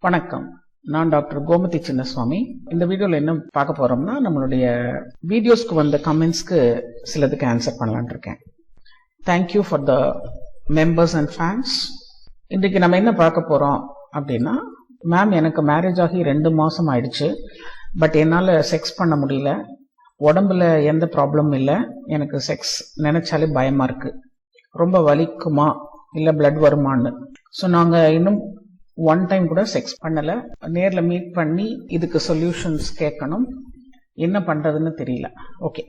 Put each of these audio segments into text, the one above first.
வணக்கம், நான் டாக்டர் கோமதி சின்னசுவாமி. இந்த வீடியோல என்ன பார்க்க போறோம்னா, நம்மளுடைய வீடியோஸ்க்கு வந்த கமெண்ட்ஸ்க்கு சிலதுக்கு ஆன்சர் பண்ணலான்னு இருக்கேன். Thank you for the members and fans. இன்றைக்கு நம்ம என்ன பார்க்க போறோம் அப்படின்னா, மேம் எனக்கு மேரேஜ் ஆகி 2 மாசம் ஆயிடுச்சு, பட் என்னால் செக்ஸ் பண்ண முடியல. உடம்புல எந்த ப்ராப்ளமும் இல்லை, எனக்கு செக்ஸ் நினைச்சாலே பயமா இருக்கு. ரொம்ப வலிக்குமா இல்லை பிளட் வருமானு. ஸோ நாங்கள் இன்னும் 1 டைம் கூட செக்ஸ் பண்ணல. நேர்ல மீட் பண்ணி இதுக்கு சொல்யூஷன்ஸ் கேட்கணும். என்ன பண்றதுன்னு தெரியல. ஓகே,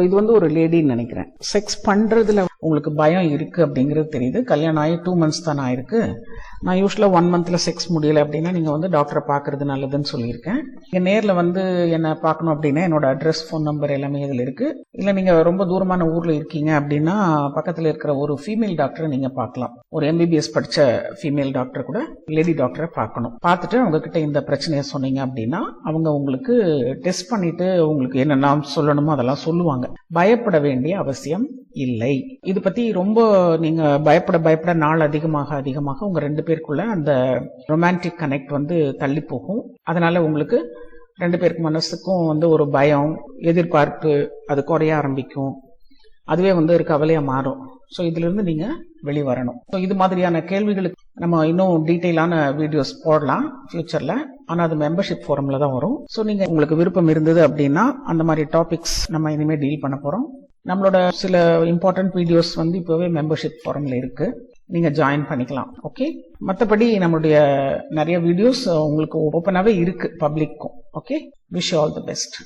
இது வந்து ஒரு லேடின்னு நினைக்கிறேன். செக்ஸ் பண்றதுல உங்களுக்கு பயம் இருக்கு அப்படிங்கிறது தெரியுது. கல்யாணம் ஆகி 2 மந்த்ஸ் தான் ஆயிருக்கு. நான் யூஸ்வலா 1 மந்த்ல செக்ஸ் முடியல அப்படின்னா நீங்க வந்து டாக்டரை பாக்குறது நல்லதுன்னு சொல்லியிருக்கேன். நீங்க நேர்ல வந்து என்ன பார்க்கணும் அப்படின்னா என்னோட அட்ரஸ், ஃபோன் நம்பர் எல்லாமே இதுல இருக்கு. இல்ல நீங்க ரொம்ப தூரமான ஊர்ல இருக்கீங்க அப்படின்னா பக்கத்துல இருக்கிற ஒரு ஃபீமேல் டாக்டரை நீங்க பார்க்கலாம். ஒரு MBBS படிச்ச ஃபீமேல் டாக்டர் கூட லேடி டாக்டரை பார்க்கணும். பார்த்துட்டு அவங்க கிட்ட இந்த பிரச்சனையை சொன்னீங்க அப்படின்னா அவங்க உங்களுக்கு டெஸ்ட் பண்ணிட்டு உங்களுக்கு என்னென்ன சொல்லணுமோ அதெல்லாம் சொல்லுவாங்க. பயப்பட வேண்டிய அவசியம் இல்லை. இது பத்தி ரொம்ப நீங்க பயப்பட நாள் அதிகமாக உங்க 2 பேருக்குள்ள அந்த ரொமான்டிக் கனெக்ட் வந்து தள்ளி போகும். அதனால உங்களுக்கு 2 பேருக்கு மனசுக்கும் வந்து ஒரு பயம், எதிர்பார்ப்பு அது குறைய ஆரம்பிக்கும். அதுவே வந்து ஒரு கவலையா மாறும். ஸோ இதுல இருந்து நீங்க வெளிவரணும். ஸோ இது மாதிரியான கேள்விகளுக்கு நம்ம இன்னும் டீட்டெயிலான வீடியோஸ் போடலாம் ஃபியூச்சர்ல. ஆனா அது மெம்பர்ஷிப் ஃபோரம்ல தான் வரும். ஸோ நீங்க உங்களுக்கு விருப்பம் இருந்தது அப்படின்னா அந்த மாதிரி டாபிக்ஸ் நம்ம இனிமே டீல் பண்ண போறோம். நம்மளோட சில இம்பார்ட்டன்ட் வீடியோஸ் வந்து இப்பவே மெம்பர்ஷிப் ஃபோரம்ல இருக்கு, நீங்க ஜாயின் பண்ணிக்கலாம். ஓகே, மற்றபடி நம்மளுடைய நிறைய வீடியோஸ் உங்களுக்கு ஓப்பனாவே இருக்கு பப்ளிக்கும். Okay, wish you all the best.